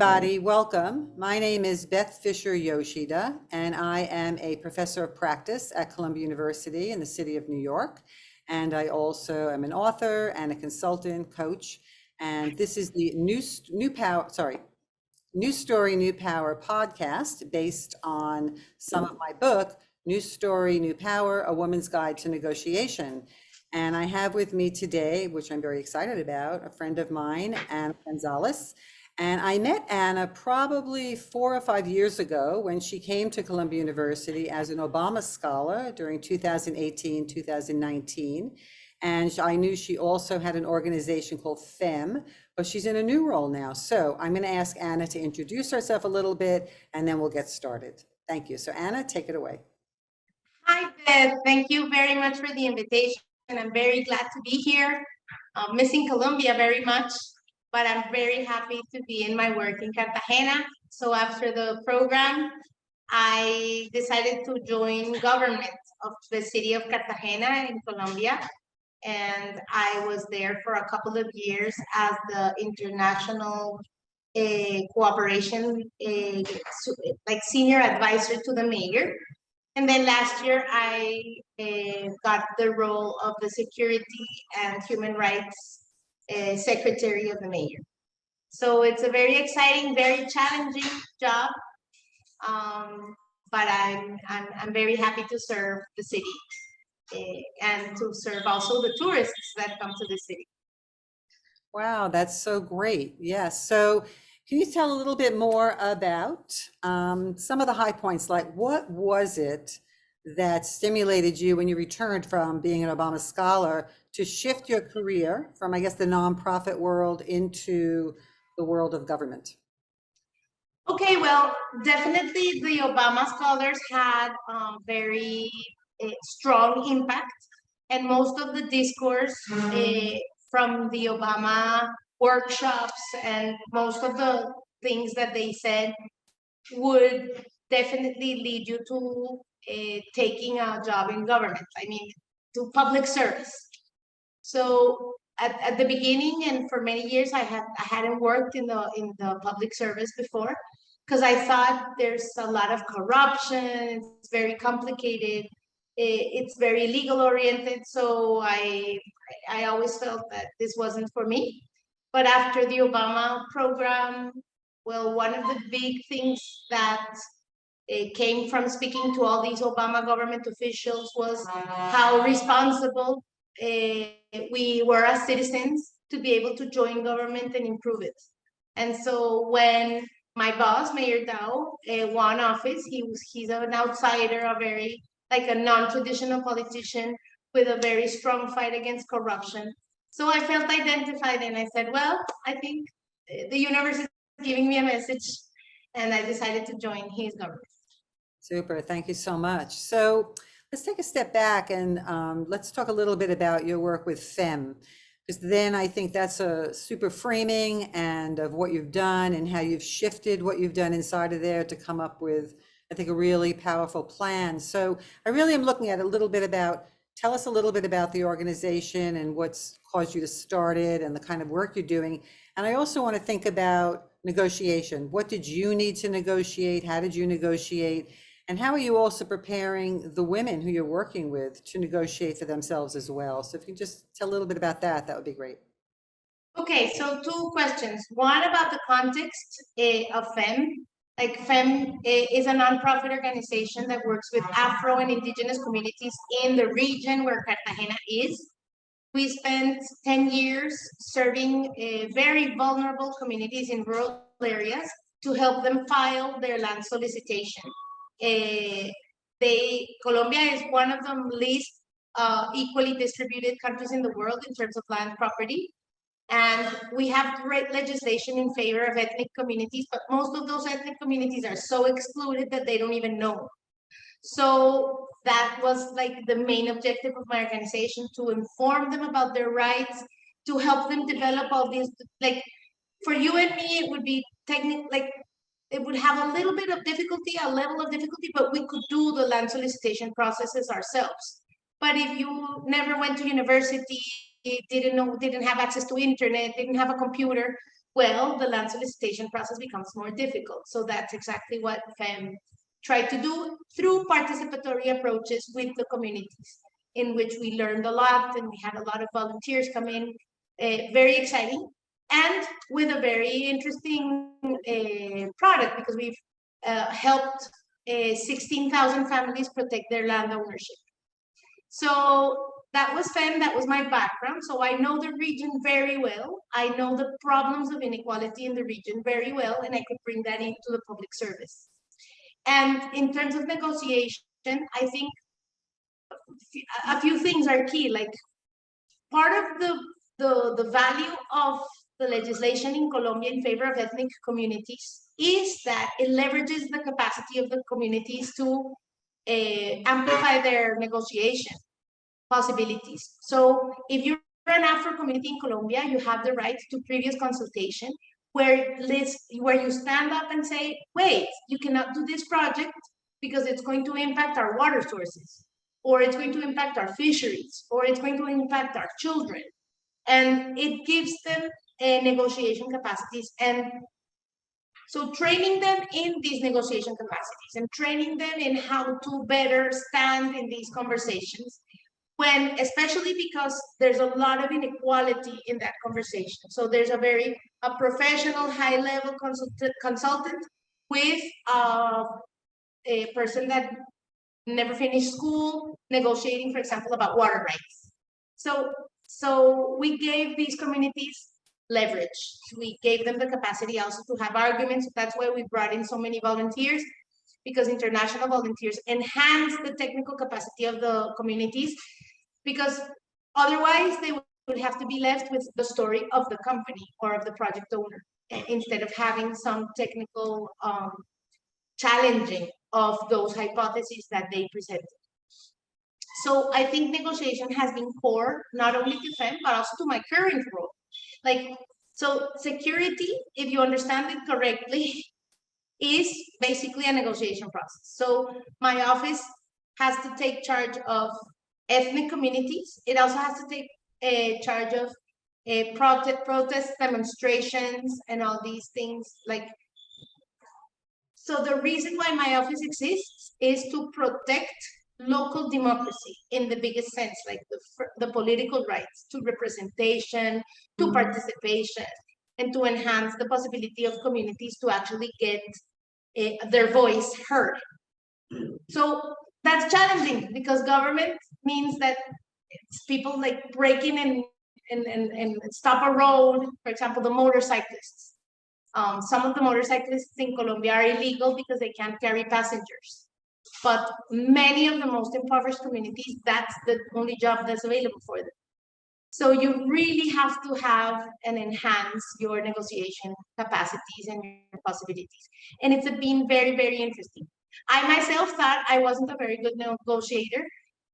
everybody. Welcome. My name is Beth Fisher-Yoshida, and I am a professor of practice at Columbia University in the city of New York. And I also am an author and a consultant coach. And this is the New Story, New Power podcast based on some of my book, New Story, New Power, A Woman's Guide to Negotiation. And I have with me today, which I'm very excited about, a friend of mine, María González. And I met Anna probably 4 or 5 years ago when she came to Columbia University as an Obama Scholar during 2018, 2019. And I knew she also had an organization called FEM, but she's in a new role now. So I'm going to ask Anna to introduce herself a little bit, and then we'll get started. Thank you. So Anna, take it away. Hi, Beth. Thank you very much for the invitation. I'm very glad to be here. I'm missing Colombia very much, but I'm very happy to be in my work in Cartagena. So after the program, I decided to join government of the city of Cartagena in Colombia. And I was there for a couple of years as the international cooperation, like senior advisor to the mayor. And then last year, I got the role of the Security and Human Rights Secretary of the Mayor. So it's a very exciting, very challenging job, but I'm very happy to serve the city and to serve also the tourists that come to the city. Wow, that's so great. Yes. So can you tell a little bit more about some of the high points, like what was it that stimulated you when you returned from being an Obama Scholar to shift your career from, I guess, the nonprofit world into the world of government? Okay, well, definitely the Obama Scholars had very strong impact, and most of the discourse from the Obama workshops and most of the things that they said would definitely lead you to taking a job in government. I mean, to public service. So at the beginning and for many years, I hadn't worked in the public service before because I thought there's a lot of corruption. It's very complicated. It's very legal oriented. So I always felt that this wasn't for me. But after the Obama program, well, one of the big things that came from speaking to all these Obama government officials was how responsible we were as citizens to be able to join government and improve it. And so when my boss, Mayor Dow, won office, he's an outsider, a non-traditional politician with a very strong fight against corruption. So I felt identified and I said, well, I think the universe is giving me a message, and I decided to join his government. Super, thank you so much. So let's take a step back and let's talk a little bit about your work with FEM, because then I think that's a super framing and of what you've done and how you've shifted what you've done inside of there to come up with, I think, a really powerful plan. So I really am looking at a little bit about, tell us a little bit about the organization and what's caused you to start it and the kind of work you're doing. And I also want to think about negotiation. What did you need to negotiate? How did you negotiate? And how are you also preparing the women who you're working with to negotiate for themselves as well? So if you can just tell a little bit about that, that would be great. Okay, so 2 questions. One about the context of FEM. Like FEM is a nonprofit organization that works with Afro and Indigenous communities in the region where Cartagena is. We spent 10 years serving very vulnerable communities in rural areas to help them file their land solicitation. Colombia is one of the least equally distributed countries in the world in terms of land property. And we have great legislation in favor of ethnic communities, but most of those ethnic communities are so excluded that they don't even know. So that was like the main objective of my organization, to inform them about their rights, to help them develop all these, like for you and me, it would be it would have a little bit of difficulty, a level of difficulty, but we could do the land solicitation processes ourselves. But if you never went to university, didn't have access to internet, didn't have a computer, well, the land solicitation process becomes more difficult. So that's exactly what FEM tried to do through participatory approaches with the communities, in which we learned a lot and we had a lot of volunteers come in, very exciting, and with a very interesting product, because we've helped 16,000 families protect their land ownership. So that was FEM, that was my background. So I know the region very well. I know the problems of inequality in the region very well, and I could bring that into the public service. And in terms of negotiation, I think a few things are key. Like, part of the value of the legislation in Colombia in favor of ethnic communities is that it leverages the capacity of the communities to amplify their negotiation possibilities. So if you're an Afro community in Colombia, you have the right to previous consultation, where you stand up and say, wait, you cannot do this project because it's going to impact our water sources, or it's going to impact our fisheries, or it's going to impact our children. And it gives them negotiation capacities. And so training them in these negotiation capacities and training them in how to better stand in these conversations, when, especially because there's a lot of inequality in that conversation. So there's a professional high-level consultant with a person that never finished school negotiating, for example, about water rights. So we gave these communities leverage. We gave them the capacity also to have arguments. That's why we brought in so many volunteers, because international volunteers enhance the technical capacity of the communities, because otherwise they would have to be left with the story of the company or of the project owner, instead of having some technical challenging of those hypotheses that they presented. So I think negotiation has been core, not only to FEM, but also to my current role. Like, so security, if you understand it correctly, is basically a negotiation process. So my office has to take charge of ethnic communities. It also has to take charge of protest demonstrations and all these things. Like, so the reason why my office exists is to protect local democracy in the biggest sense, like the political rights to representation, to participation, and to enhance the possibility of communities to actually get their voice heard. So that's challenging, because government means that it's people like breaking and stop a road. For example, the motorcyclists. Some of the motorcyclists in Colombia are illegal because they can't carry passengers. But many of the most impoverished communities, that's the only job that's available for them. So you really have to have and enhance your negotiation capacities and your possibilities. And it's been very, very interesting. I myself thought I wasn't a very good negotiator.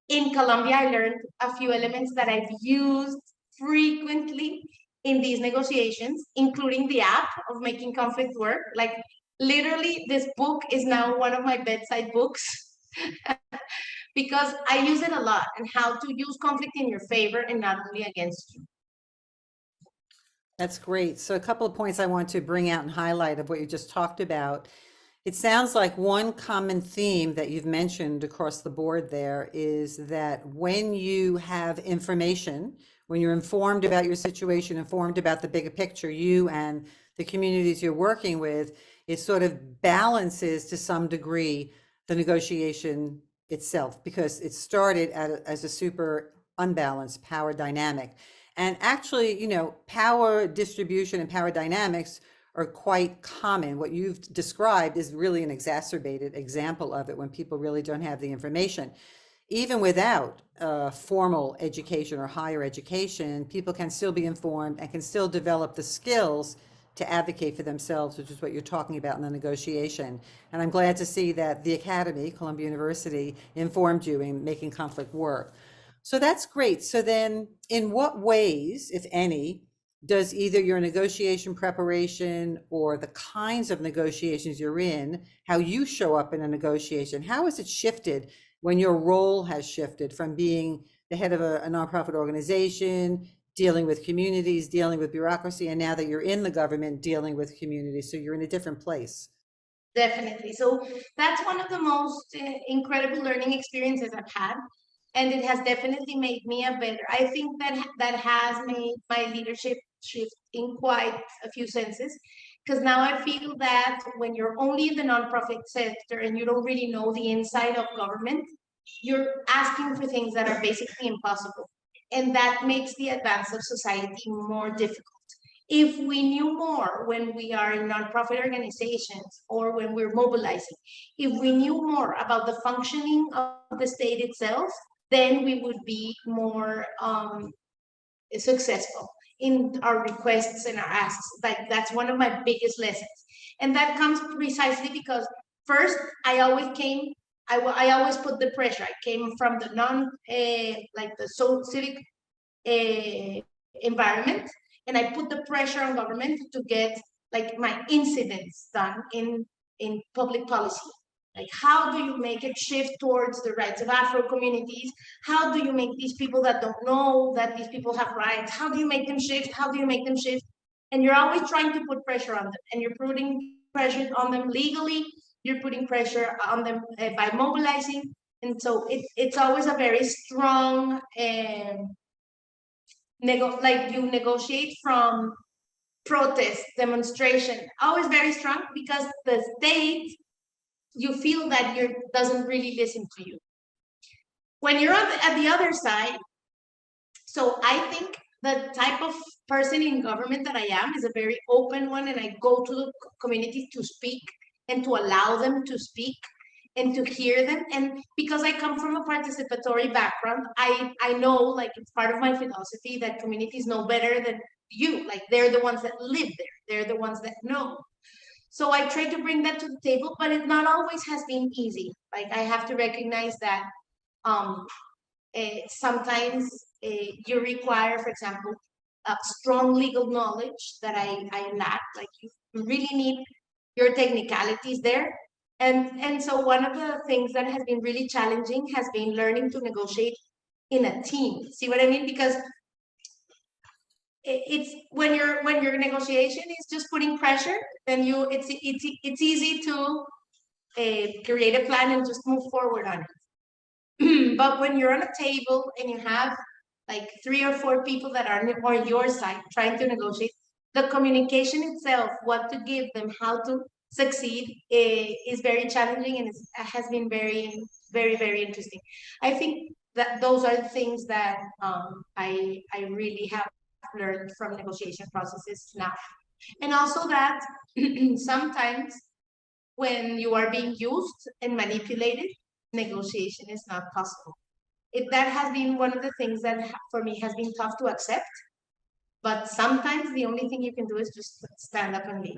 In Colombia, I learned a few elements that I've used frequently in these negotiations, including the app of making conflict work. Like, literally, this book is now one of my bedside books because I use it a lot, and how to use conflict in your favor and not only against you. That's great. So a couple of points I want to bring out and highlight of what you just talked about. It sounds like one common theme that you've mentioned across the board there is that when you have information, when you're informed about your situation, informed about the bigger picture, you and the communities you're working with, it sort of balances to some degree the negotiation itself, because it started as a super unbalanced power dynamic. And actually, you know, power distribution and power dynamics are quite common. What you've described is really an exacerbated example of it, when people really don't have the information. Even without formal education or higher education, people can still be informed and can still develop the skills to advocate for themselves, which is what you're talking about in the negotiation. And I'm glad to see that the Academy, Columbia University, informed you in making conflict work. So that's great. So then, in what ways, if any, does either your negotiation preparation or the kinds of negotiations you're in, how you show up in a negotiation, how has it shifted when your role has shifted from being the head of a nonprofit organization dealing with communities, dealing with bureaucracy, and now that you're in the government, dealing with communities. So you're in a different place. Definitely. So that's one of the most incredible learning experiences I've had. And it has definitely made me a better. I think that has made my leadership shift in quite a few senses. Because now I feel that when you're only in the nonprofit sector and you don't really know the inside of government, you're asking for things that are basically impossible. And that makes the advance of society more difficult. If we knew more when we are in nonprofit organizations or when we're mobilizing, if we knew more about the functioning of the state itself, then we would be more successful in our requests and our asks. Like that's one of my biggest lessons. And that comes precisely because first, I always put the pressure. I came from the like the civic environment, and I put the pressure on government to get like my incidents done in public policy. Like, how do you make it shift towards the rights of Afro communities? How do you make these people that don't know that these people have rights? How do you make them shift? How do you make them shift? And you're always trying to put pressure on them, and you're putting pressure on them legally. You're putting pressure on them by mobilizing, and so it's always a very strong like you negotiate from protest, demonstration, always very strong because the state, you feel that you doesn't really listen to you. When you're at the other side, so I think the type of person in government that I am is a very open one, and I go to the community to speak and to allow them to speak and to hear them. And because I come from a participatory background, I know, like, it's part of my philosophy that communities know better than you. Like, they're the ones that live there. They're the ones that know. So I try to bring that to the table, but it not always has been easy. Like, I have to recognize that sometimes you require, for example, strong legal knowledge that I lack. Like, you really need your technicalities there. And so one of the things that has been really challenging has been learning to negotiate in a team. See what I mean? Because it's when your negotiation is just putting pressure, then it's easy to create a plan and just move forward on it. But when you're on a table and you have like 3 or 4 people that are on your side trying to negotiate, the communication itself, what to give them, how to succeed, is very challenging, and has been very, very, very interesting. I think that those are the things that I really have learned from negotiation processes now. And also that sometimes when you are being used and manipulated, negotiation is not possible. That has been one of the things that for me has been tough to accept. But sometimes the only thing you can do is just stand up and lead.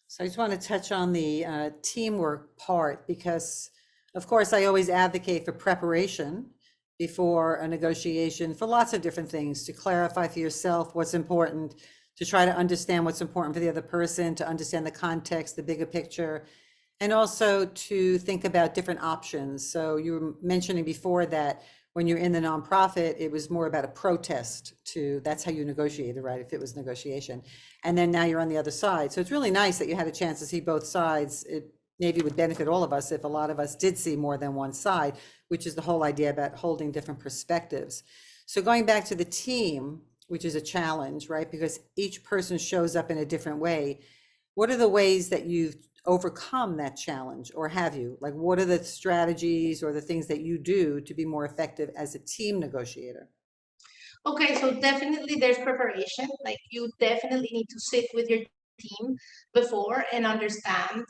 So I just want to touch on the teamwork part, because of course I always advocate for preparation before a negotiation for lots of different things, to clarify for yourself what's important, to try to understand what's important for the other person, to understand the context, the bigger picture, and also to think about different options. So you were mentioning before that when you're in the nonprofit, it was more about a protest that's how you negotiated, right? If it was negotiation. And then now you're on the other side. So it's really nice that you had a chance to see both sides. It maybe would benefit all of us if a lot of us did see more than one side, which is the whole idea about holding different perspectives. So going back to the team, which is a challenge, right? Because each person shows up in a different way. What are the ways that you've overcome that challenge, or have you? Like, what are the strategies or the things that you do to be more effective as a team negotiator? Okay, so definitely there's preparation. Like, you definitely need to sit with your team before and understand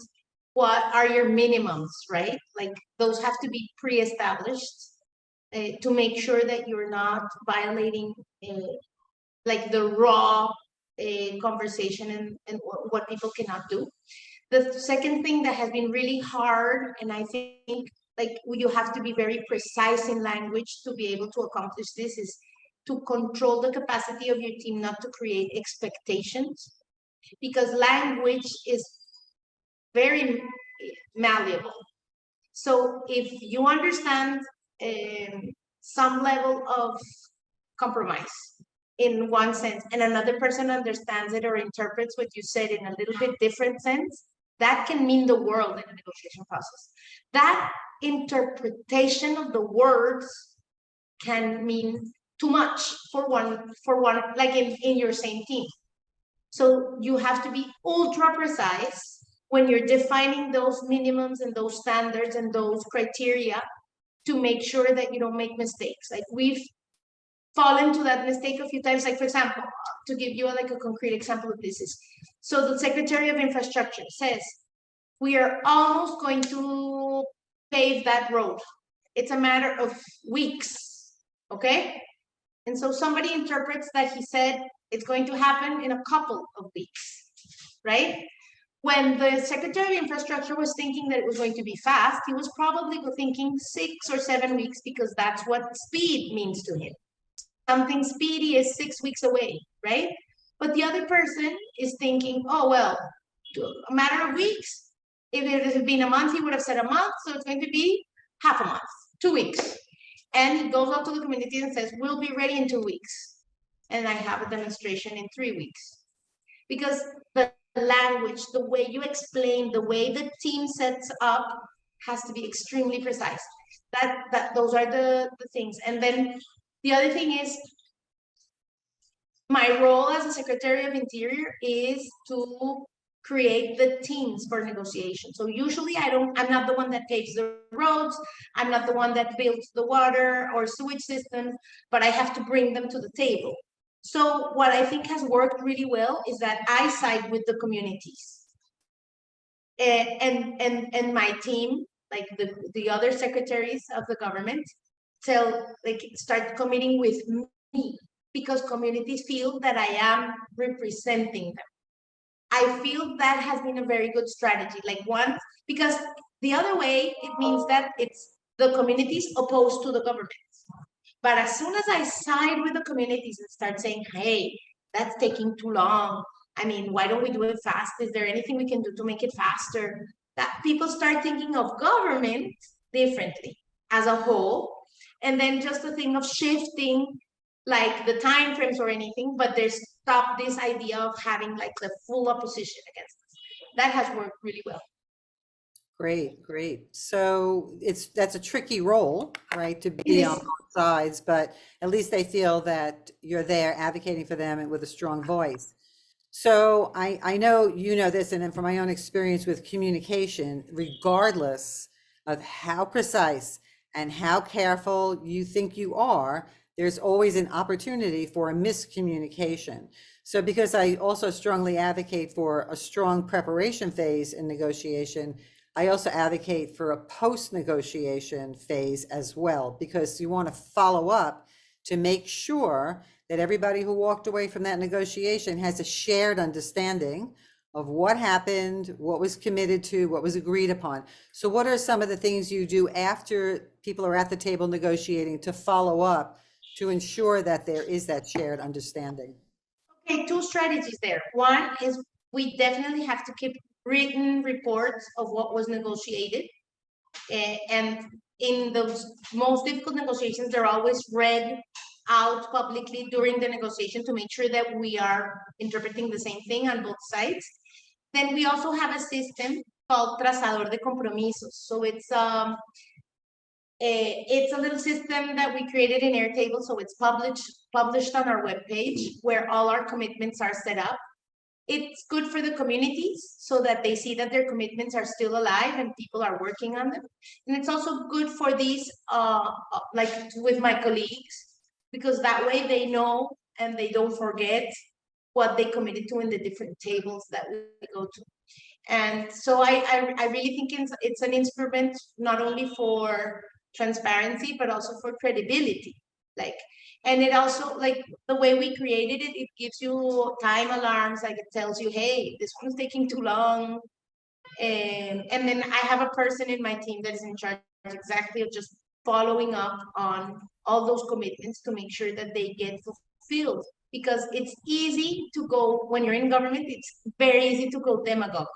what are your minimums, right? Like, those have to be pre-established to make sure that you're not violating like the raw conversation and what people cannot do. The second thing that has been really hard, and I think like you have to be very precise in language to be able to accomplish this, is to control the capacity of your team not to create expectations, because language is very malleable. So if you understand some level of compromise in one sense, and another person understands it or interprets what you said in a little bit different sense, that can mean the world in a negotiation process. That interpretation of the words can mean too much for one, like in your same team. So you have to be ultra precise when you're defining those minimums and those standards and those criteria to make sure that you don't make mistakes. Like we've fallen to that mistake a few times. Like, for example, to give you like a concrete example of this is, so the Secretary of Infrastructure says, we are almost going to pave that road. It's a matter of weeks, okay? And so somebody interprets that he said it's going to happen in a couple of weeks, right? When the Secretary of Infrastructure was thinking that it was going to be fast, he was probably thinking 6 or 7 weeks, because that's what speed means to him. Something speedy is 6 weeks away, right? But the other person is thinking, oh, well, a matter of weeks. If it had been a month, he would have said a month, so it's going to be half a month, 2 weeks. And he goes out to the community and says, we'll be ready in 2 weeks. And I have a demonstration in 3 weeks. Because the language, the way you explain, the way the team sets up has to be extremely precise. Those are the things. And then the other thing is, my role as a Secretary of Interior is to create the teams for negotiation. So usually I'm not the one that paves the roads, I'm not the one that builds the water or sewage systems, but I have to bring them to the table. So what I think has worked really well is that I side with the communities. And my team, like the other secretaries of the government, start committing with me, because communities feel that I am representing them. I feel that has been a very good strategy. Because the other way, it means that it's the communities opposed to the government. But as soon as I side with the communities and start saying, hey, that's taking too long. I mean, why don't we do it fast? Is there anything we can do to make it faster? That people start thinking of government differently as a whole. And then just the thing of shifting like the time frames or anything, but there's this idea of having like the full opposition against us. That has worked really well. Great, great. So that's a tricky role, right, to be on both sides, but at least they feel that you're there advocating for them and with a strong voice. So I know you know this, and then from my own experience with communication, regardless of how precise and how careful you think you are, there's always an opportunity for a miscommunication. So because I also strongly advocate for a strong preparation phase in negotiation, I also advocate for a post-negotiation phase as well, because you want to follow up to make sure that everybody who walked away from that negotiation has a shared understanding of what happened, what was committed to, what was agreed upon. So what are some of the things you do after people are at the table negotiating to follow up to ensure that there is that shared understanding? Okay, 2 strategies there. One is we definitely have to keep written reports of what was negotiated. And in those most difficult negotiations, they're always read out publicly during the negotiation to make sure that we are interpreting the same thing on both sides. Then we also have a system called trazador de compromisos. So it's a little system that we created in Airtable. So it's published on our webpage, where all our commitments are set up. It's good for the communities so that they see that their commitments are still alive and people are working on them. And it's also good for these, like with my colleagues, because that way they know and they don't forget what they committed to in the different tables that we go to. And so I really think it's an instrument not only for transparency, but also for credibility. And it also, like the way we created it, it gives you time alarms, like it tells you, hey, this one's taking too long. And then I have a person in my team that is in charge exactly of just following up on all those commitments to make sure that they get fulfilled. Because it's easy to go, when you're in government, it's very easy to go demagogue.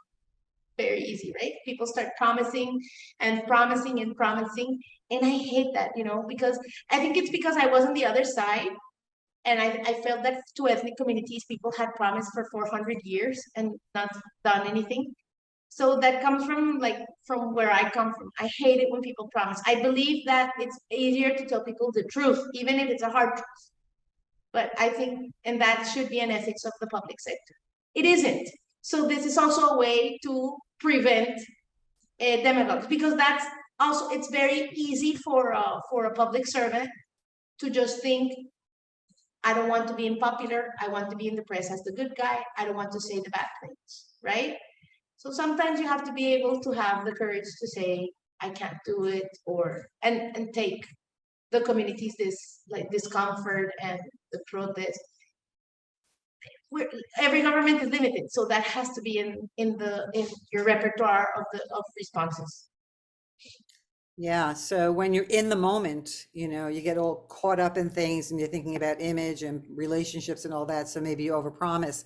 Very easy, right? People start promising and promising and promising. And I hate that, because I think it's because I was on the other side And I felt that to ethnic communities, people had promised for 400 years and not done anything. So that comes from where I come from. I hate it when people promise. I believe that it's easier to tell people the truth, even if it's a hard truth. But I think, and that should be an ethics of the public sector. It isn't. So this is also a way to prevent demagogues, because that's also, it's very easy for a public servant to just think, I don't want to be unpopular. I want to be in the press as the good guy. I don't want to say the bad things, right? So sometimes you have to be able to have the courage to say, I can't do it, or and take the communities discomfort and the protest. Every government is limited, so that has to be in your repertoire of responses. Yeah, so when you're in the moment, you get all caught up in things and you're thinking about image and relationships and all that, so maybe you overpromise.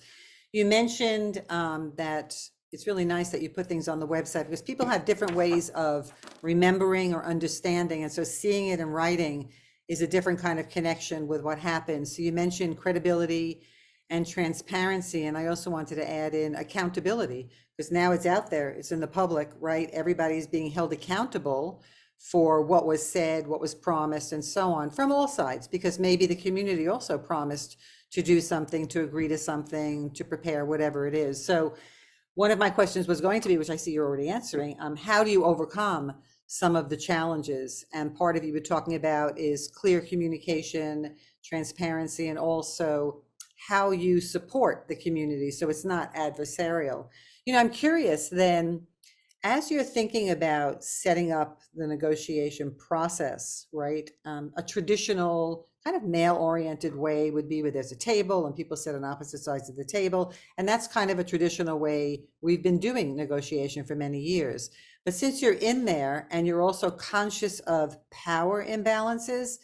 You mentioned that it's really nice that you put things on the website because people have different ways of remembering or understanding, and so seeing it in writing is a different kind of connection with what happens. So you mentioned credibility and transparency, and I also wanted to add in accountability, because now it's out there, it's in the public, right? Everybody's being held accountable for what was said, what was promised, and so on, from all sides, because maybe the community also promised to do something, to agree to something, to prepare, whatever it is. So one of my questions was going to be, which I see you're already answering, how do you overcome some of the challenges? And part of you were talking about is clear communication, transparency, and also how you support the community so it's not adversarial. I'm curious then, as you're thinking about setting up the negotiation process, right? A traditional kind of male-oriented way would be where there's a table and people sit on opposite sides of the table. And that's kind of a traditional way we've been doing negotiation for many years. But since you're in there and you're also conscious of power imbalances,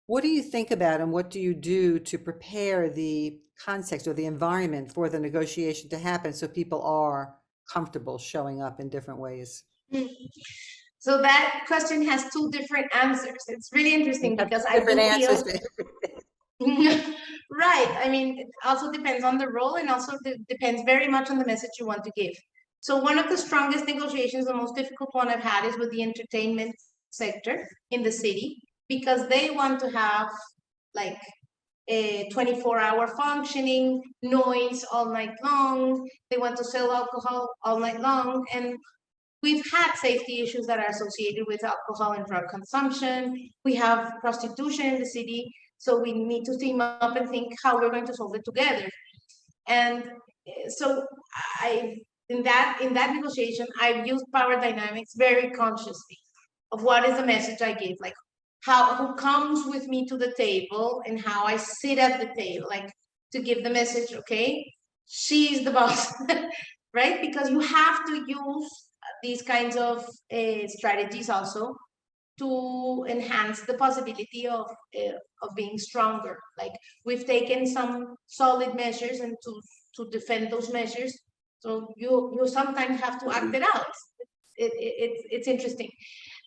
what do you think about and what do you do to prepare the context or the environment for the negotiation to happen so people are comfortable showing up in different ways? So that question has two different answers. It's really interesting because I Different do feel answers. right. I mean, it also depends on the role, and also depends very much on the message you want to give. So one of the strongest negotiations, the most difficult one I've had, is with the entertainment sector in the city, because they want to have like a 24-hour functioning, noise all night long. They want to sell alcohol all night long. And we've had safety issues that are associated with alcohol and drug consumption. We have prostitution in the city. So we need to team up and think how we're going to solve it together. And so in that negotiation, I've used power dynamics very consciously of what is the message I give, like who comes with me to the table and how I sit at the table, like to give the message, okay, she's the boss, right? Because you have to use these kinds of strategies also to enhance the possibility of being stronger. Like we've taken some solid measures and to defend those measures. So you sometimes have to act it out. It's interesting.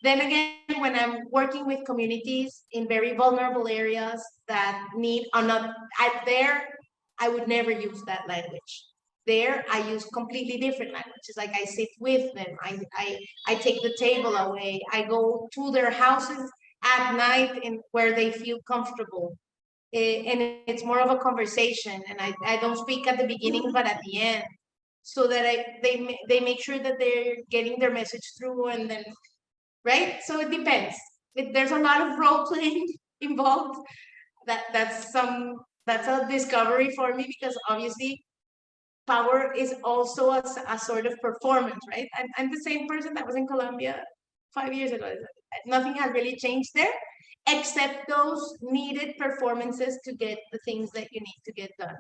Then again, when I'm working with communities in very vulnerable areas that need another, I would never use that language. There, I use completely different languages. Like I sit with them, I take the table away, I go to their houses at night and where they feel comfortable. And it's more of a conversation, and I don't speak at the beginning, but at the end, so that they make sure that they're getting their message through, and then, right? So it depends. There's a lot of role playing involved. That's a discovery for me, because obviously power is also a sort of performance, right? I'm the same person that was in Colombia 5 years ago. Nothing has really changed there, except those needed performances to get the things that you need to get done.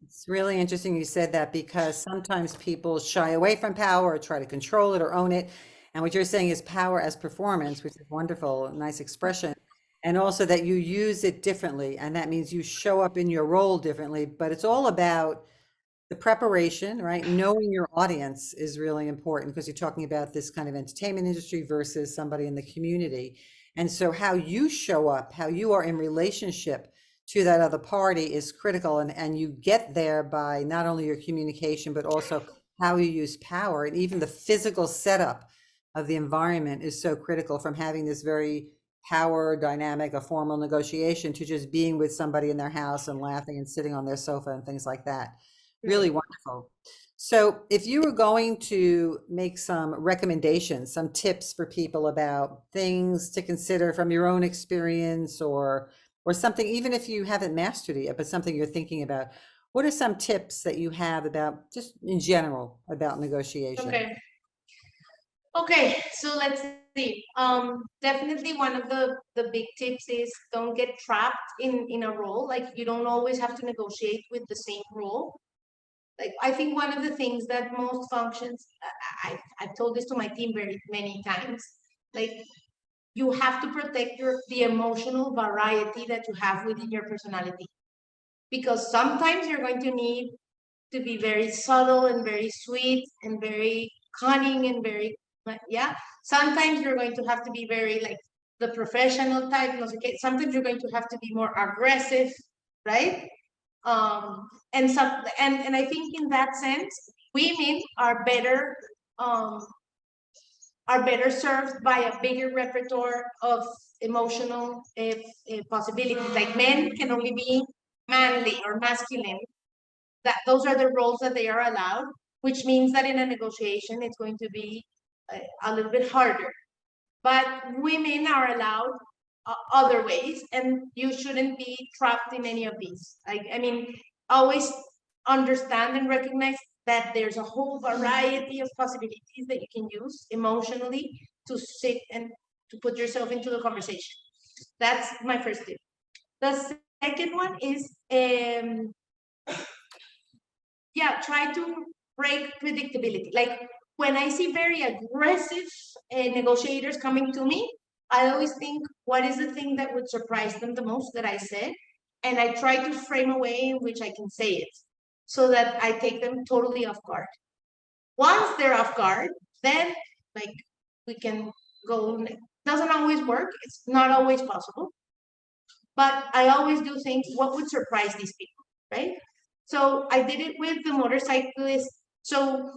It's really interesting you said that, because sometimes people shy away from power or try to control it or own it. And what you're saying is power as performance, which is wonderful, a nice expression. And also that you use it differently. And that means you show up in your role differently, but it's all about the preparation, right? Knowing your audience is really important, because you're talking about this kind of entertainment industry versus somebody in the community. And so how you show up, how you are in relationship to that other party is critical. And you get there by not only your communication, but also how you use power. And even the physical setup of the environment is so critical, from having this very power dynamic, a formal negotiation, to just being with somebody in their house and laughing and sitting on their sofa and things like that. Really wonderful. So if you were going to make some recommendations, some tips for people about things to consider from your own experience, or something, even if you haven't mastered it yet, but something you're thinking about, what are some tips that you have about, just in general, about negotiation? Okay, so let's see. Definitely one of the big tips is don't get trapped in a role. Like, you don't always have to negotiate with the same role. Like, I think one of the things that most functions, I've told this to my team very many times, like, you have to protect the emotional variety that you have within your personality, because sometimes you're going to need to be very subtle and very sweet and very cunning and very, yeah. Sometimes you're going to have to be very, like, the professional type. Okay, sometimes you're going to have to be more aggressive, right? And some, and I think in that sense, women um, are better served by a bigger repertoire of emotional possibilities. Like, men can only be manly or masculine. That those are the roles that they are allowed, which means that in a negotiation it's going to be a little bit harder. But women are allowed other ways, and you shouldn't be trapped in any of these. I mean, always understand and recognize that there's a whole variety of possibilities that you can use emotionally to sit and to put yourself into the conversation. That's my first tip. The second one is, yeah, try to break predictability. Like, when I see very aggressive negotiators coming to me, I always think, what is the thing that would surprise them the most that I said? And I try to frame a way in which I can say it, so that I take them totally off guard. Once they're off guard, then, like, we can go. Doesn't always work. It's not always possible. But I always do think, what would surprise these people, right? So I did it with the motorcyclists. So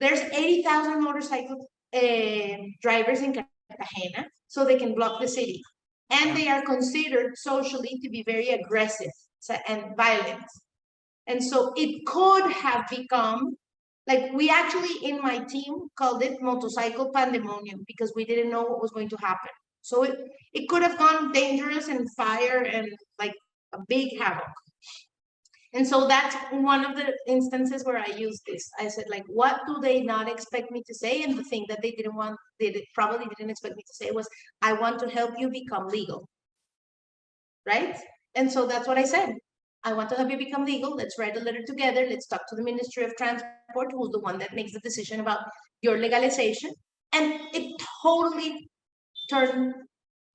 there's 80,000 motorcycle drivers in Cartagena, so they can block the city. And they are considered socially to be very aggressive and violent. And so it could have become, like, we actually in my team called it motorcycle pandemonium, because we didn't know what was going to happen. So it could have gone dangerous and fire and, like, a big havoc. And so that's one of the instances where I used this. I said, like, what do they not expect me to say? And the thing that they probably didn't expect me to say was, I want to help you become legal, right? And so that's what I said. I want to help you become legal. Let's write a letter together. Let's talk to the Ministry of Transport, who's the one that makes the decision about your legalization. And it totally turned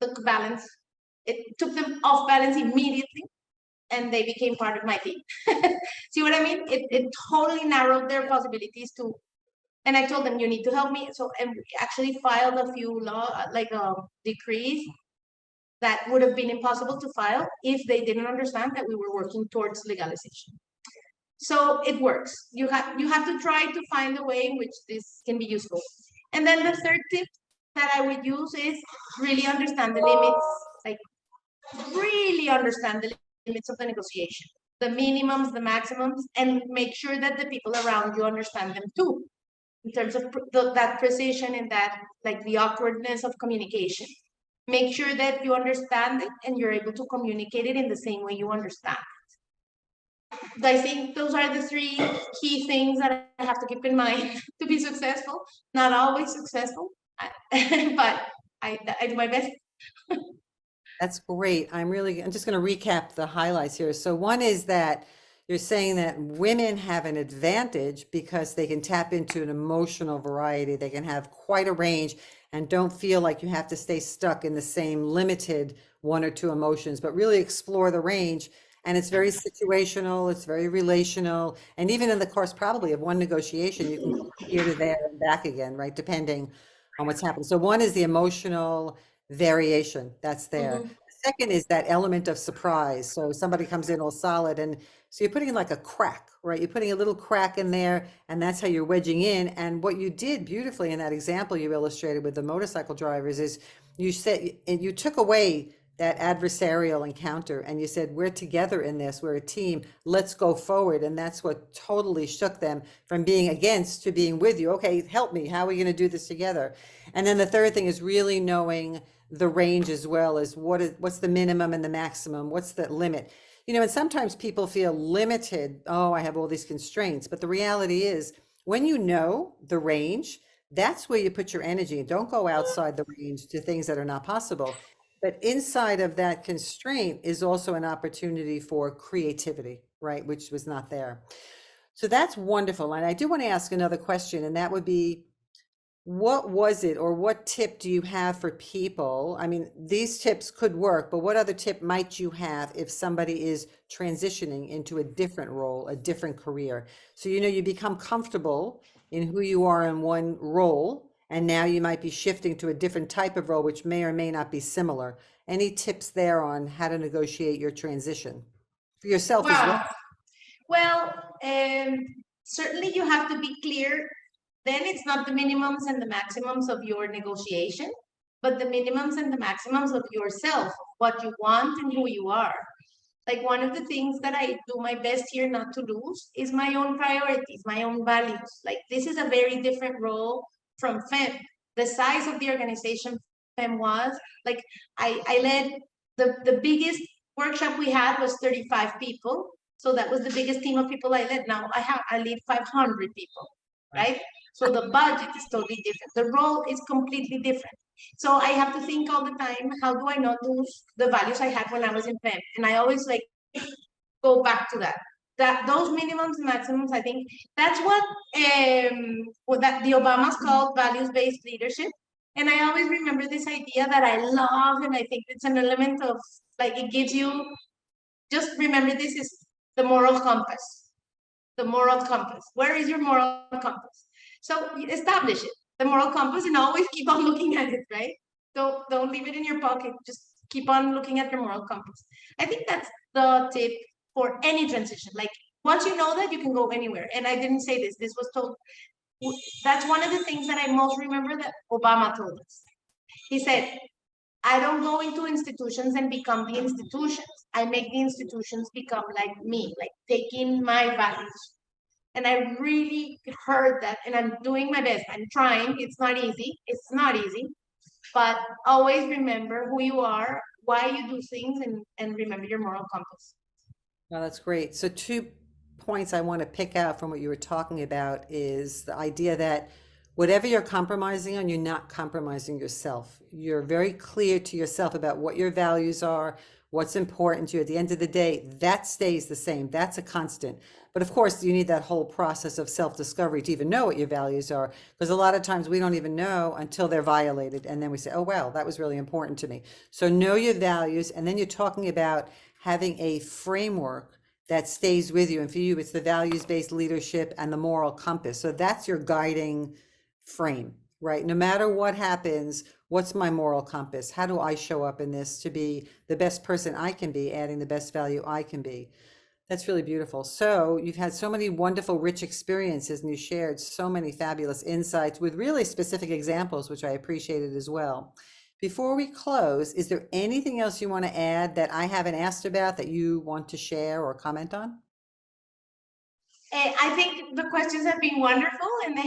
the balance. It took them off balance immediately, and they became part of my team. See what I mean? It totally narrowed their possibilities to, and I told them, you need to help me. So, and we actually filed a few decrees that would have been impossible to file if they didn't understand that we were working towards legalization. So it works. You have to try to find a way in which this can be useful. And then the third tip that I would use is really understand the limits, like, really understand the limits of the negotiation, the minimums, the maximums, and make sure that the people around you understand them too, in terms of that precision and that, like, the awkwardness of communication. Make sure that you understand it and you're able to communicate it in the same way you understand. I think those are the three key things that I have to keep in mind to be successful. Not always successful, but I do my best. That's great. I'm just going to recap the highlights here. So one is that you're saying that women have an advantage because they can tap into an emotional variety. They can have quite a range and don't feel like you have to stay stuck in the same limited one or two emotions, but really explore the range. And it's very situational, it's very relational. And even in the course probably of one negotiation, you can go here to there and back again, right? Depending on what's happened. So one is the emotional variation that's there. Mhm. Second is that element of surprise. So somebody comes in all solid, and so you're putting in like a crack, right? You're putting a little crack in there, and that's how you're wedging in. And what you did beautifully in that example you illustrated with the motorcycle drivers is you said, and you took away that adversarial encounter and you said, we're together in this, we're a team, let's go forward. And that's what totally shook them from being against to being with you. Okay, help me, how are we going to do this together? And then the third thing is really knowing the range as well as what's the minimum and the maximum, what's the limit. You know, and sometimes people feel limited. Oh, I have all these constraints. But the reality is, when you know the range, that's where you put your energy. Don't go outside the range to things that are not possible. But inside of that constraint is also an opportunity for creativity, right? Which was not there. So that's wonderful. And I do want to ask another question, and that would be, what was it, or what tip do you have for people? I mean, these tips could work, but what other tip might you have if somebody is transitioning into a different role, a different career? So, you know, you become comfortable in who you are in one role, and now you might be shifting to a different type of role, which may or may not be similar. Any tips there on how to negotiate your transition for yourself as well? Wow. Well, certainly you have to be clear. Then it's not the minimums and the maximums of your negotiation, but the minimums and the maximums of yourself, what you want and who you are. Like, one of the things that I do my best here not to lose is my own priorities, my own values. Like, this is a very different role from FEM. The size of the organization FEM was, like, I led the biggest workshop we had was 35 people. So that was the biggest team of people I led. Now I lead 500 people, right? So the budget is totally different. The role is completely different. So I have to think all the time, how do I not lose the values I had when I was in FEM? And I always like go back to that. That those minimums and maximums, I think that's what that the Obamas called values-based leadership. And I always remember this idea that I love, and I think it's an element of, like, it gives you, just remember, this is the moral compass. The moral compass. Where is your moral compass? So establish it, the moral compass, and always keep on looking at it, right? Don't leave it in your pocket. Just keep on looking at your moral compass. I think that's the tip for any transition. Like, once you know that, you can go anywhere. And I didn't say this. This was told. That's one of the things that I most remember that Obama told us. He said, I don't go into institutions and become the institutions. I make the institutions become like me, like taking my values. And I really heard that, and I'm doing my best. I'm trying. It's not easy. It's not easy. But always remember who you are, why you do things, and remember your moral compass. Well, that's great. So 2 points I want to pick out from what you were talking about is the idea that whatever you're compromising on, you're not compromising yourself. You're very clear to yourself about what your values are, what's important to you. At the end of the day, that stays the same. That's a constant. But of course, you need that whole process of self-discovery to even know what your values are, because a lot of times we don't even know until they're violated. And then we say, oh, well, that was really important to me. So know your values. And then you're talking about having a framework that stays with you. And for you, it's the values-based leadership and the moral compass. So that's your guiding frame, right? No matter what happens, what's my moral compass? How do I show up in this to be the best person I can be, adding the best value I can be? That's really beautiful. So you've had so many wonderful, rich experiences, and you shared so many fabulous insights with really specific examples, which I appreciated as well. Before we close, is there anything else you want to add that I haven't asked about that you want to share or comment on? I think the questions have been wonderful, and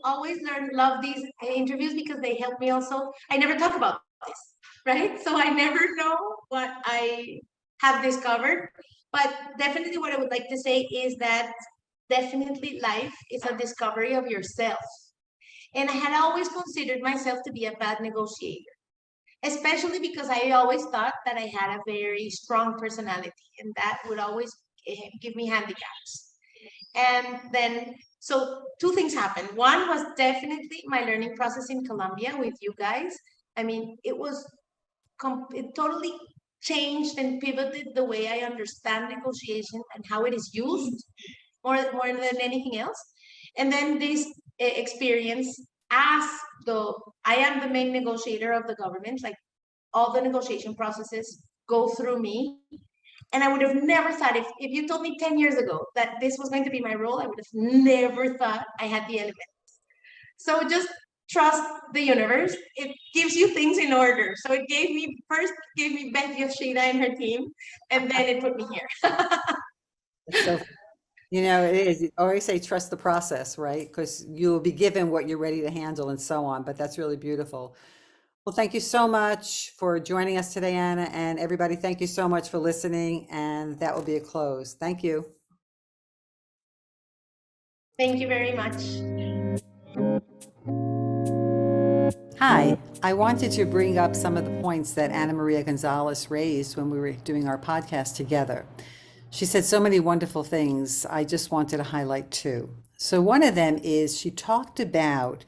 always love these interviews because they help me also. I never talk about this, right? So I never know what I have discovered. But definitely what I would like to say is that definitely life is a discovery of yourself. And I had always considered myself to be a bad negotiator, especially because I always thought that I had a very strong personality, and that would always give me handicaps. And then, so 2 things happened. One was definitely my learning process in Colombia with you guys. I mean, it totally changed and pivoted the way I understand negotiation and how it is used more than anything else. And then this experience as I am the main negotiator of the government, like all the negotiation processes go through me. And I would have never thought, if you told me 10 years ago that this was going to be my role, I would have never thought I had the element. So just trust the universe. It gives you things in order. So it gave me Beth Yoshida and her team, and then it put me here. So, it is, you always say trust the process, right? Because you'll be given what you're ready to handle and so on, but that's really beautiful. Well, thank you so much for joining us today, Anna, and everybody, thank you so much for listening, and that will be a close. Thank you. Thank you very much. Hi, I wanted to bring up some of the points that Ana Maria Gonzalez raised when we were doing our podcast together. She said so many wonderful things. I just wanted to highlight two. So one of them is she talked about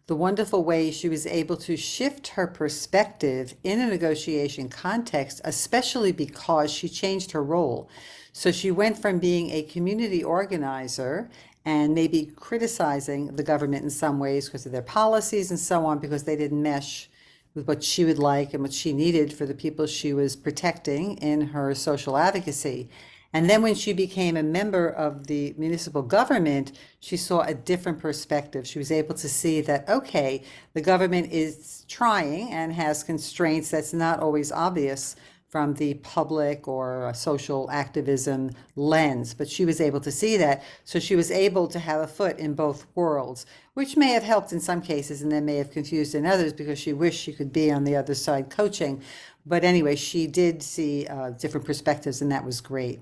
the wonderful way she was able to shift her perspective in a negotiation context, especially because she changed her role. So she went from being a community organizer and maybe criticizing the government in some ways because of their policies and so on, because they didn't mesh with what she would like and what she needed for the people she was protecting in her social advocacy. And then when she became a member of the municipal government, she saw a different perspective. She was able to see that, okay, the government is trying and has constraints that's not always obvious from the public or social activism lens, but she was able to see that. So she was able to have a foot in both worlds, which may have helped in some cases and then may have confused in others because she wished she could be on the other side coaching. But anyway, she did see different perspectives, and that was great.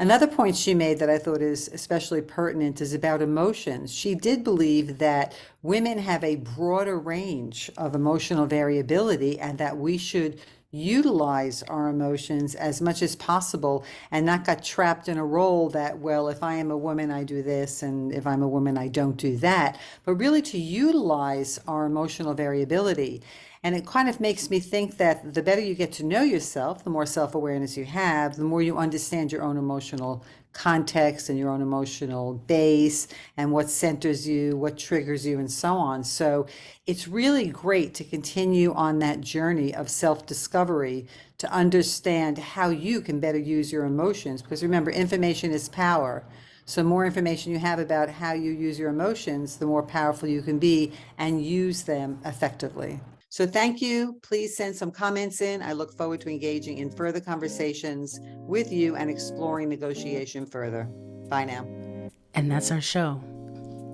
Another point she made that I thought is especially pertinent is about emotions. She did believe that women have a broader range of emotional variability and that we should utilize our emotions as much as possible and not get trapped in a role that, well, if I am a woman, I do this, and if I'm a woman, I don't do that, but really to utilize our emotional variability. And it kind of makes me think that the better you get to know yourself, the more self-awareness you have, the more you understand your own emotional context and your own emotional base and what centers you, what triggers you, and so on. So it's really great to continue on that journey of self-discovery to understand how you can better use your emotions. Because remember, information is power. So more information you have about how you use your emotions, the more powerful you can be and use them effectively. So thank you. Please send some comments in. I look forward to engaging in further conversations with you and exploring negotiation further. Bye now. And that's our show.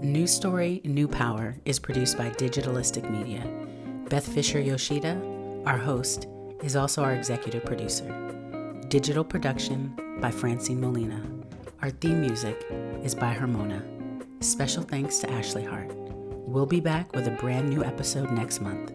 New Story, New Power is produced by Digitalistic Media. Beth Fisher-Yoshida, our host, is also our executive producer. Digital production by Francine Molina. Our theme music is by Hermona. Special thanks to Ashley Hart. We'll be back with a brand new episode next month.